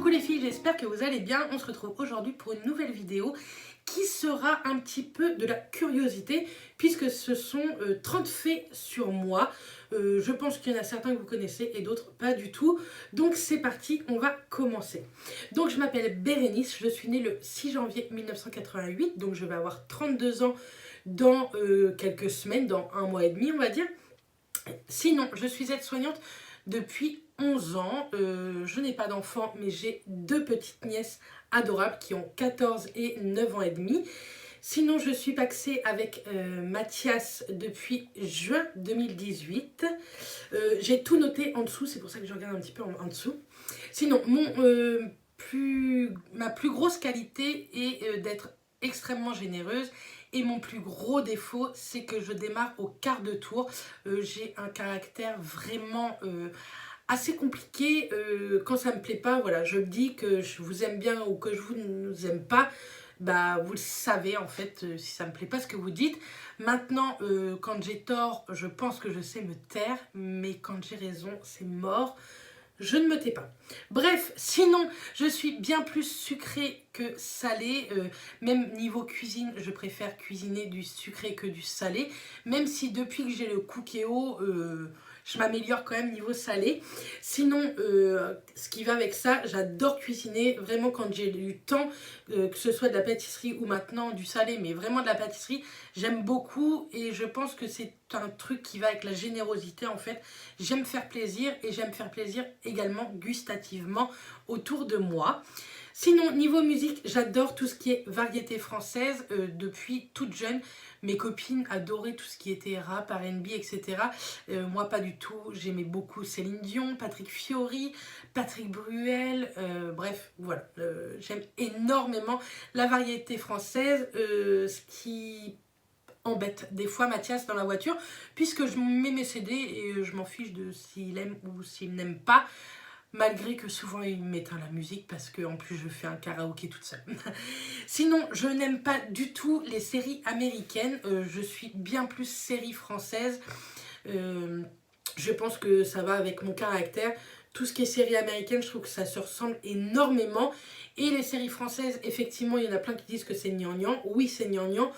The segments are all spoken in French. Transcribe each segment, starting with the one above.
Coucou les filles, j'espère que vous allez bien. On se retrouve aujourd'hui pour une nouvelle vidéo qui sera un petit peu de la curiosité puisque ce sont 30 faits sur moi. Je pense qu'il y en a certains que vous connaissez et d'autres pas du tout. Donc c'est parti, on va commencer. Donc je m'appelle Bérénice, je suis née le 6 janvier 1988, donc je vais avoir 32 ans dans quelques semaines, dans un mois et demi on va dire. Sinon, je suis aide-soignante depuis 11 ans. Je n'ai pas d'enfants, mais j'ai deux petites nièces adorables qui ont 14 et 9 ans et demi. Sinon, je suis paxée avec Mathias depuis juin 2018. J'ai tout noté en dessous, c'est pour ça que je regarde un petit peu en dessous. Sinon, ma plus grosse qualité est d'être extrêmement généreuse. Et mon plus gros défaut, c'est que je démarre au quart de tour. J'ai un caractère vraiment assez compliqué. Quand ça me plaît pas, voilà, je me dis que je vous aime bien ou que je vous aime pas. Bah, vous le savez en fait, si ça me plaît pas ce que vous dites. Maintenant, quand j'ai tort, je pense que je sais me taire. Mais quand j'ai raison, c'est mort. Je ne me tais pas. Bref, sinon, je suis bien plus sucrée que salée. Même niveau cuisine, je préfère cuisiner du sucré que du salé. Même si depuis que j'ai le Cookéo, je m'améliore quand même niveau salé. Sinon, ce qui va avec ça, j'adore cuisiner. Vraiment, quand j'ai du temps, que ce soit de la pâtisserie ou maintenant du salé, mais vraiment de la pâtisserie, j'aime beaucoup. Et je pense que c'est un truc qui va avec la générosité en fait. J'aime faire plaisir et j'aime faire plaisir également gustativement autour de moi. Sinon, niveau musique, j'adore tout ce qui est variété française. Depuis toute jeune, mes copines adoraient tout ce qui était rap, R&B, etc. Moi, pas du tout. J'aimais beaucoup Céline Dion, Patrick Fiori, Patrick Bruel. Bref, voilà. J'aime énormément la variété française. Ce qui embête des fois Mathias dans la voiture, puisque je mets mes CD et je m'en fiche de s'il aime ou s'il n'aime pas. Malgré que souvent il m'éteint la musique parce que en plus je fais un karaoké toute seule. Sinon, je n'aime pas du tout les séries américaines. Je suis bien plus série française. Je pense que ça va avec mon caractère. Tout ce qui est série américaine, je trouve que ça se ressemble énormément. Et les séries françaises, effectivement, il y en a plein qui disent que c'est gnangnan. Oui, c'est gnangnan.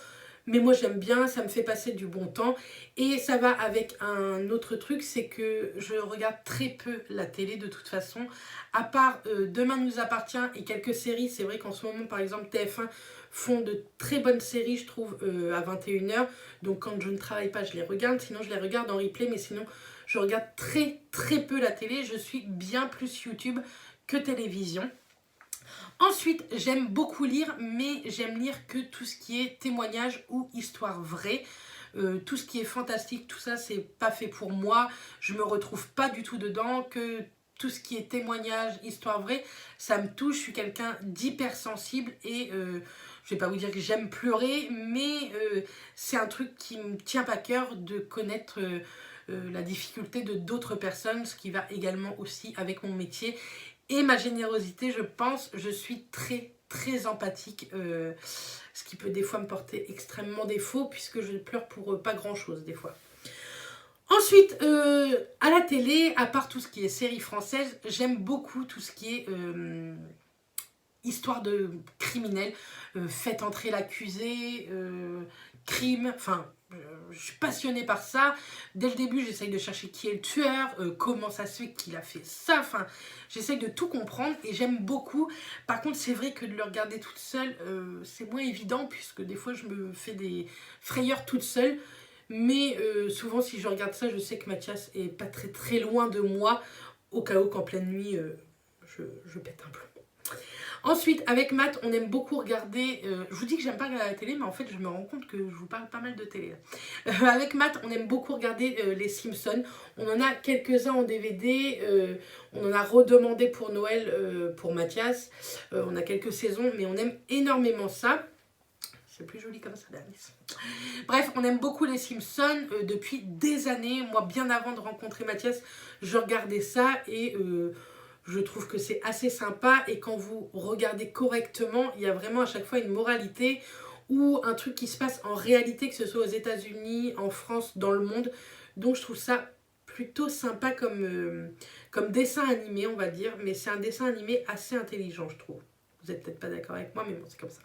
Mais moi j'aime bien, ça me fait passer du bon temps. Et ça va avec un autre truc, c'est que je regarde très peu la télé de toute façon. À part Demain nous appartient et quelques séries, c'est vrai qu'en ce moment par exemple TF1 font de très bonnes séries je trouve à 21h. Donc quand je ne travaille pas je les regarde, sinon je les regarde en replay. Mais sinon je regarde très peu la télé, je suis bien plus YouTube que télévision. Ensuite, j'aime beaucoup lire, mais j'aime lire que tout ce qui est témoignage ou histoire vraie. Tout ce qui est fantastique, tout ça, c'est pas fait pour moi. Je me retrouve pas du tout dedans. Que tout ce qui est témoignage, histoire vraie, ça me touche. Je suis quelqu'un d'hypersensible et je vais pas vous dire que j'aime pleurer, mais c'est un truc qui me tient à cœur de connaître la difficulté de d'autres personnes, ce qui va également aussi avec mon métier. Et ma générosité, je pense, je suis très empathique, ce qui peut des fois me porter extrêmement défaut puisque je pleure pour pas grand chose des fois. Ensuite, à la télé, à part tout ce qui est série française, j'aime beaucoup tout ce qui est histoire de criminels, faites entrer l'accusé, crime, enfin... je suis passionnée par ça. Dès le début, j'essaye de chercher qui est le tueur, comment ça se fait qu'il a fait ça. Enfin, j'essaye de tout comprendre et j'aime beaucoup. Par contre, c'est vrai que de le regarder toute seule, c'est moins évident puisque des fois, je me fais des frayeurs toute seule. Mais souvent, si je regarde ça, je sais que Mathias est pas très loin de moi. Au cas où qu'en pleine nuit, je pète un plomb. Ensuite, avec Matt, on aime beaucoup regarder... je vous dis que j'aime pas regarder la télé, mais en fait, je me rends compte que je vous parle pas mal de télé. Avec Matt, on aime beaucoup regarder les Simpsons. On en a quelques-uns en DVD. On en a redemandé pour Noël pour Mathias. On a quelques saisons, mais on aime énormément ça. C'est plus joli comme ça, Bernice. Bref, on aime beaucoup les Simpsons depuis des années. Moi, bien avant de rencontrer Mathias, je regardais ça et... je trouve que c'est assez sympa et quand vous regardez correctement, il y a vraiment à chaque fois une moralité ou un truc qui se passe en réalité, que ce soit aux États-Unis, en France, dans le monde. Donc je trouve ça plutôt sympa comme dessin animé, on va dire. Mais c'est un dessin animé assez intelligent, je trouve. Vous n'êtes peut-être pas d'accord avec moi, mais bon, c'est comme ça.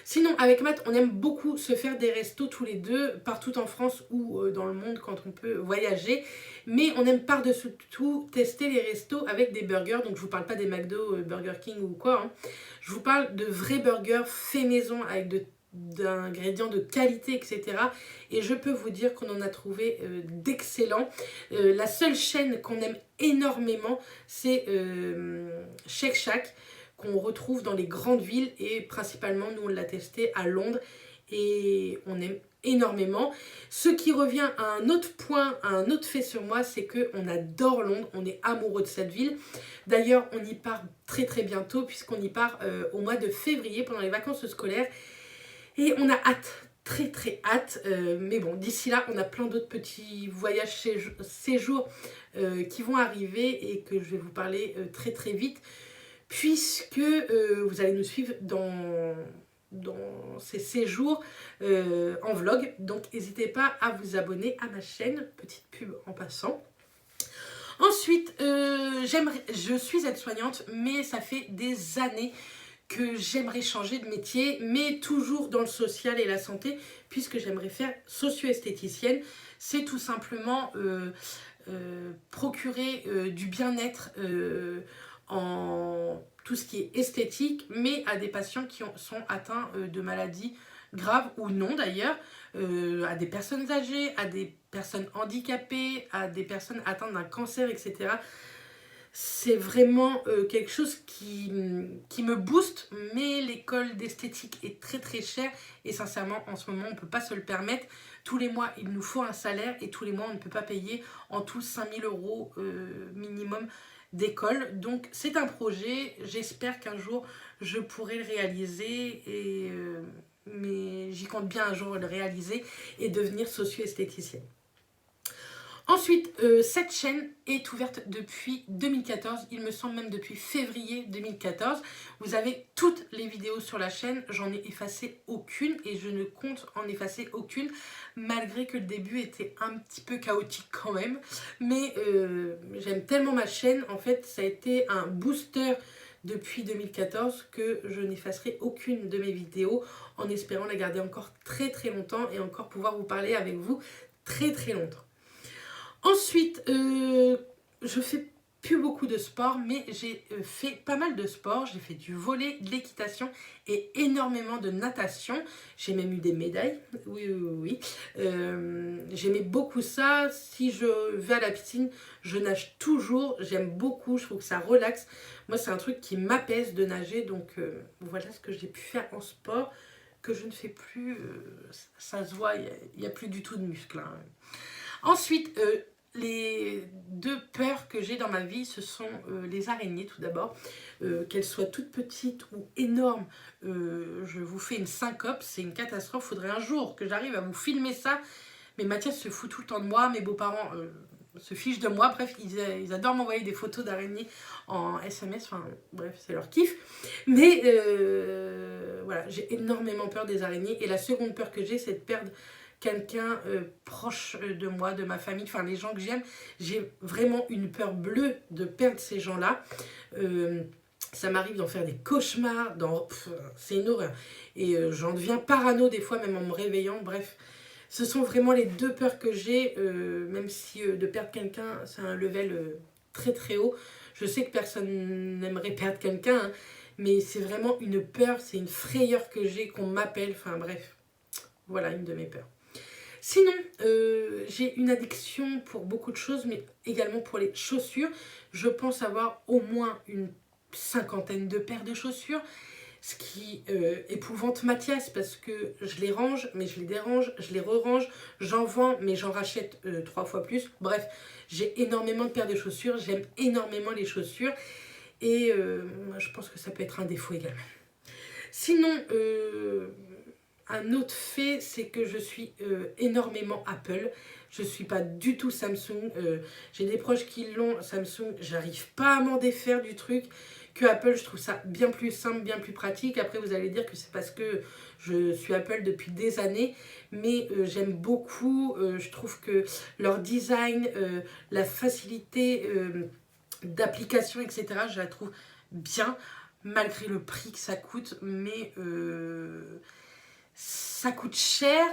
Sinon, avec Matt, on aime beaucoup se faire des restos tous les deux, partout en France ou dans le monde quand on peut voyager. Mais on aime par-dessus tout tester les restos avec des burgers. Donc, je vous parle pas des McDo, Burger King ou quoi. Hein. Je vous parle de vrais burgers faits maison avec d'ingrédients de qualité, etc. Et je peux vous dire qu'on en a trouvé d'excellents. La seule chaîne qu'on aime énormément, c'est Shake Shack, qu'on retrouve dans les grandes villes, et principalement nous on l'a testé à Londres et on aime énormément. Ce qui revient à un autre point, à un autre fait sur moi, c'est qu'on adore Londres, on est amoureux de cette ville. D'ailleurs on y part très très bientôt, puisqu'on y part au mois de février pendant les vacances scolaires, et on a hâte, très très hâte, mais bon, d'ici là on a plein d'autres petits voyages, séjours qui vont arriver et que je vais vous parler très très vite, puisque vous allez nous suivre dans ces séjours en vlog. Donc n'hésitez pas à vous abonner à ma chaîne, petite pub en passant. Ensuite, je suis aide-soignante, mais ça fait des années que j'aimerais changer de métier, mais toujours dans le social et la santé, puisque j'aimerais faire socio-esthéticienne. C'est tout simplement procurer du bien-être en tout ce qui est esthétique, mais à des patients qui sont atteints de maladies graves ou non d'ailleurs, à des personnes âgées, à des personnes handicapées, à des personnes atteintes d'un cancer, etc. C'est vraiment quelque chose qui me booste, mais l'école d'esthétique est très très chère et sincèrement en ce moment on ne peut pas se le permettre. Tous les mois il nous faut un salaire et tous les mois on ne peut pas payer en tout 5 000 € minimum d'école. Donc c'est un projet, j'espère qu'un jour je pourrai le réaliser, mais j'y compte bien un jour le réaliser et devenir socio-esthéticienne. Ensuite, cette chaîne est ouverte depuis 2014, il me semble même depuis février 2014. Vous avez toutes les vidéos sur la chaîne, j'en ai effacé aucune et je ne compte en effacer aucune, malgré que le début était un petit peu chaotique quand même. Mais j'aime tellement ma chaîne, en fait ça a été un booster depuis 2014 que je n'effacerai aucune de mes vidéos, en espérant la garder encore très très longtemps et encore pouvoir vous parler avec vous très très longtemps. Ensuite, je fais plus beaucoup de sport, mais j'ai fait pas mal de sport. J'ai fait du volley, de l'équitation et énormément de natation. J'ai même eu des médailles, oui. J'aimais beaucoup ça. Si je vais à la piscine, je nage toujours. J'aime beaucoup, je trouve que ça relaxe. Moi, c'est un truc qui m'apaise de nager. Donc, voilà ce que j'ai pu faire en sport, que je ne fais plus. Ça se voit, il n'y a plus du tout de muscles. Hein. Ensuite, les deux peurs que j'ai dans ma vie, ce sont les araignées tout d'abord. Qu'elles soient toutes petites ou énormes, je vous fais une syncope, c'est une catastrophe. Faudrait un jour que j'arrive à vous filmer ça. Mais Mathias se fout tout le temps de moi, mes beaux-parents se fichent de moi. Bref, ils adorent m'envoyer des photos d'araignées en SMS, enfin bref, c'est leur kiff. Mais voilà, j'ai énormément peur des araignées. Et la seconde peur que j'ai, c'est de perdre quelqu'un proche de moi, de ma famille, enfin les gens que j'aime. J'ai vraiment une peur bleue de perdre ces gens-là. Ça m'arrive d'en faire des cauchemars, c'est une horreur. Et j'en deviens parano des fois, même en me réveillant. Bref, ce sont vraiment les deux peurs que j'ai, même si de perdre quelqu'un, c'est un level très très haut. Je sais que personne n'aimerait perdre quelqu'un, hein, mais c'est vraiment une peur, c'est une frayeur que j'ai, qu'on m'appelle, enfin bref. Voilà une de mes peurs. Sinon, j'ai une addiction pour beaucoup de choses, mais également pour les chaussures. Je pense avoir au moins une 50aine de paires de chaussures, ce qui épouvante Mathias parce que je les range, mais je les dérange, je les re-range, j'en vends, mais j'en rachète 3 fois plus. Bref, j'ai énormément de paires de chaussures, j'aime énormément les chaussures et je pense que ça peut être un défaut également. Sinon, un autre fait, c'est que je suis énormément Apple. Je ne suis pas du tout Samsung. J'ai des proches qui l'ont, Samsung. J'arrive pas à m'en défaire du truc. Que Apple, je trouve ça bien plus simple, bien plus pratique. Après, vous allez dire que c'est parce que je suis Apple depuis des années. Mais j'aime beaucoup. Je trouve que leur design, la facilité d'application, etc., je la trouve bien. Malgré le prix que ça coûte. Mais ça coûte cher.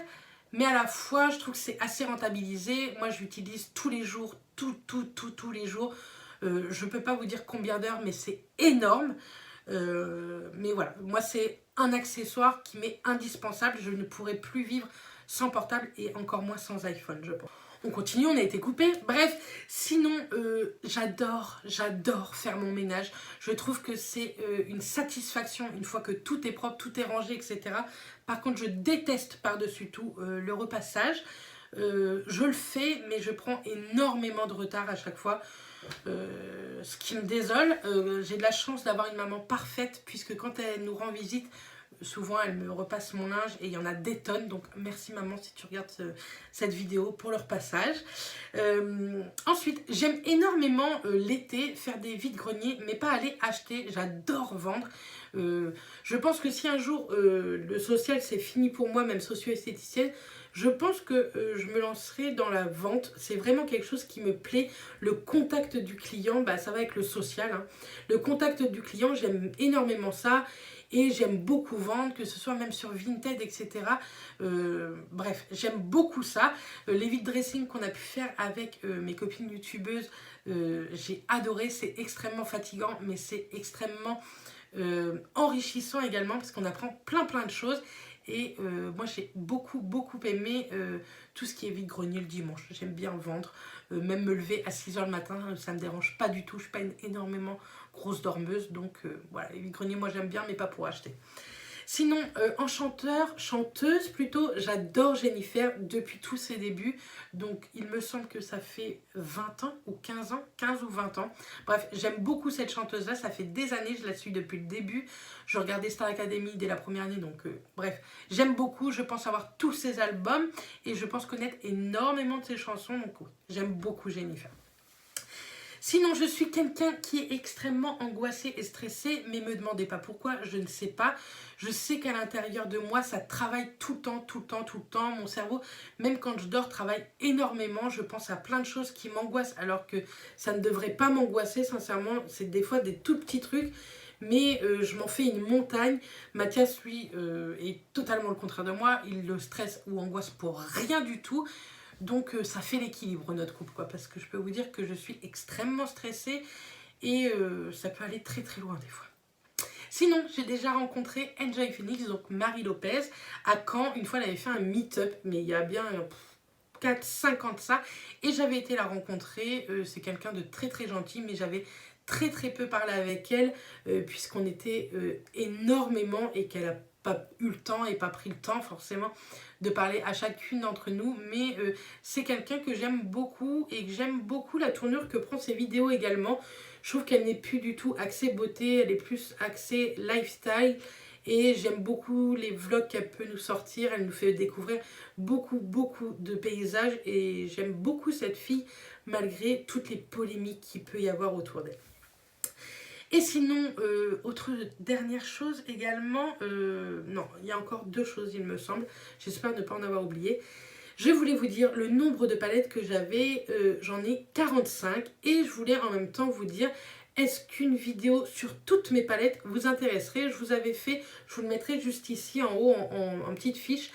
Mais à la fois, je trouve que c'est assez rentabilisé. Moi, je l'utilise tous les jours, tous les jours. Je ne peux pas vous dire combien d'heures, mais c'est énorme. Mais voilà, moi, c'est un accessoire qui m'est indispensable. Je ne pourrais plus vivre sans portable et encore moins sans iPhone, je pense. On continue, on a été coupé. Bref, sinon, j'adore faire mon ménage. Je trouve que c'est une satisfaction une fois que tout est propre, tout est rangé, etc. Par contre, je déteste par-dessus tout le repassage. Je le fais, mais je prends énormément de retard à chaque fois. Ce qui me désole. J'ai de la chance d'avoir une maman parfaite, puisque quand elle nous rend visite, souvent elle me repasse mon linge et il y en a des tonnes. Donc merci maman si tu regardes cette vidéo pour le repassage. Ensuite, j'aime énormément l'été faire des vides-greniers, mais pas aller acheter. J'adore vendre. Je pense que si un jour le social c'est fini pour moi, même socio-esthéticienne, je pense que je me lancerai dans la vente. C'est vraiment quelque chose qui me plaît. Le contact du client, bah, ça va avec le social, hein. Le contact du client, j'aime énormément ça. Et j'aime beaucoup vendre, que ce soit même sur Vinted, etc. Bref, j'aime beaucoup ça. Les vide dressing qu'on a pu faire avec mes copines youtubeuses, j'ai adoré. C'est extrêmement fatigant, mais c'est extrêmement enrichissant également, parce qu'on apprend plein de choses. Et moi j'ai beaucoup aimé tout ce qui est vide-grenier le dimanche. J'aime bien vendre, même me lever à 6 h le matin, ça me dérange pas du tout. Je suis pas énormément grosse dormeuse, donc voilà, les vide-greniers moi j'aime bien, mais pas pour acheter. Sinon, en chanteuse plutôt, j'adore Jennifer depuis tous ses débuts. Donc, il me semble que ça fait 20 ans ou 15 ans, 15 ou 20 ans. Bref, j'aime beaucoup cette chanteuse-là. Ça fait des années, je la suis depuis le début. Je regardais Star Academy dès la première année. Donc, bref, j'aime beaucoup. Je pense avoir tous ses albums et je pense connaître énormément de ses chansons. Donc, j'aime beaucoup Jennifer. Sinon, je suis quelqu'un qui est extrêmement angoissé et stressé, mais me demandez pas pourquoi, je ne sais pas. Je sais qu'à l'intérieur de moi, ça travaille tout le temps. Mon cerveau, même quand je dors, travaille énormément. Je pense à plein de choses qui m'angoissent, alors que ça ne devrait pas m'angoisser, sincèrement. C'est des fois des tout petits trucs, mais je m'en fais une montagne. Mathias, lui, est totalement le contraire de moi. Il le stresse ou angoisse pour rien du tout. Donc ça fait l'équilibre notre couple, quoi, parce que je peux vous dire que je suis extrêmement stressée et ça peut aller très loin des fois. Sinon, j'ai déjà rencontré Enjoy Phoenix, donc Marie Lopez, à Caen. Une fois, elle avait fait un meet-up, mais il y a bien 4-5 ans de ça, et j'avais été la rencontrer. C'est quelqu'un de très gentil, mais j'avais très peu parlé avec elle, puisqu'on était énormément et qu'elle a pas eu le temps et pas pris le temps forcément de parler à chacune d'entre nous, mais c'est quelqu'un que j'aime beaucoup et que j'aime beaucoup la tournure que prend ses vidéos également. Je trouve qu'elle n'est plus du tout axée beauté, elle est plus axée lifestyle et j'aime beaucoup les vlogs qu'elle peut nous sortir. Elle nous fait découvrir beaucoup de paysages et j'aime beaucoup cette fille malgré toutes les polémiques qu'il peut y avoir autour d'elle. Et sinon, autre dernière chose également, non, il y a encore 2 choses il me semble, j'espère ne pas en avoir oublié. Je voulais vous dire le nombre de palettes que j'avais, j'en ai 45 et je voulais en même temps vous dire, est-ce qu'une vidéo sur toutes mes palettes vous intéresserait? Je vous avais fait, je vous le mettrai juste ici en haut en petite fiche,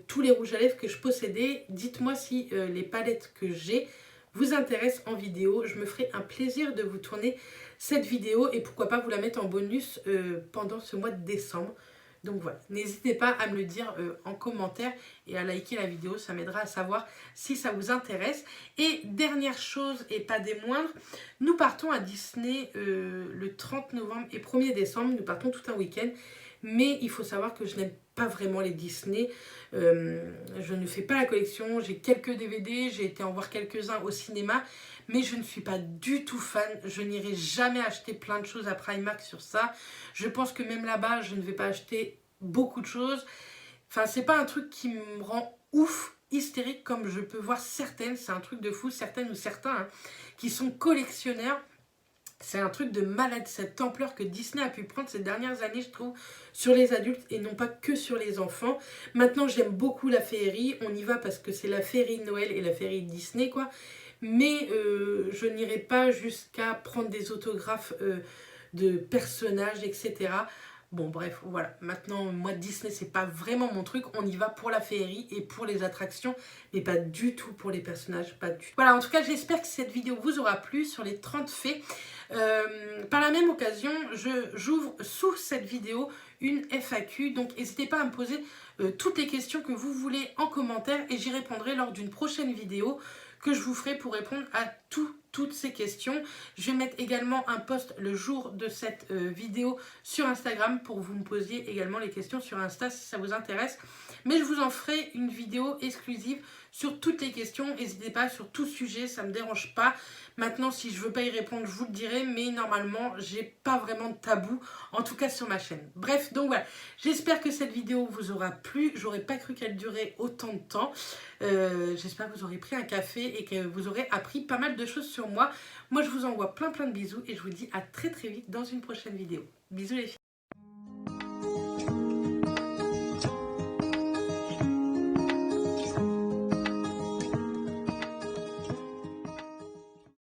tous les rouges à lèvres que je possédais. Dites-moi si les palettes que j'ai vous intéressent en vidéo, je me ferai un plaisir de vous tourner cette vidéo et pourquoi pas vous la mettre en bonus pendant ce mois de décembre. Donc voilà, n'hésitez pas à me le dire en commentaire et à liker la vidéo, ça m'aidera à savoir si ça vous intéresse. Et dernière chose et pas des moindres, nous partons à Disney le 30 novembre et 1er décembre, nous partons tout un week-end. Mais il faut savoir que je n'aime pas vraiment les Disney, je ne fais pas la collection, j'ai quelques DVD, j'ai été en voir quelques-uns au cinéma, mais je ne suis pas du tout fan, je n'irai jamais acheter plein de choses à Primark sur ça, je pense que même là-bas je ne vais pas acheter beaucoup de choses, enfin c'est pas un truc qui me rend ouf hystériques comme je peux voir certaines, c'est un truc de fou, certaines ou certains hein, qui sont collectionneurs. C'est un truc de malade, cette ampleur que Disney a pu prendre ces dernières années, je trouve, sur les adultes et non pas que sur les enfants. Maintenant, j'aime beaucoup la féerie. On y va parce que c'est la féerie de Noël et la féerie de Disney, quoi. Mais je n'irai pas jusqu'à prendre des autographes de personnages, etc. Bon, bref, voilà. Maintenant, moi, Disney, c'est pas vraiment mon truc. On y va pour la féerie et pour les attractions, mais pas du tout pour les personnages, pas du tout. Voilà, en tout cas, j'espère que cette vidéo vous aura plu sur les 30 fées. Par la même occasion, j'ouvre sous cette vidéo une FAQ, donc n'hésitez pas à me poser toutes les questions que vous voulez en commentaire et j'y répondrai lors d'une prochaine vidéo que je vous ferai pour répondre à toutes ces questions. Je vais mettre également un post le jour de cette vidéo sur Instagram pour que vous me posiez également les questions sur Insta si ça vous intéresse. Mais je vous en ferai une vidéo exclusive sur toutes les questions. N'hésitez pas, sur tout sujet, ça ne me dérange pas. Maintenant, si je ne veux pas y répondre, je vous le dirai. Mais normalement, j'ai pas vraiment de tabou, en tout cas sur ma chaîne. Bref, donc voilà. J'espère que cette vidéo vous aura plu. J'aurais pas cru qu'elle durait autant de temps. J'espère que vous aurez pris un café et que vous aurez appris pas mal de choses sur moi. Moi, je vous envoie plein de bisous et je vous dis à très vite dans une prochaine vidéo. Bisous les filles.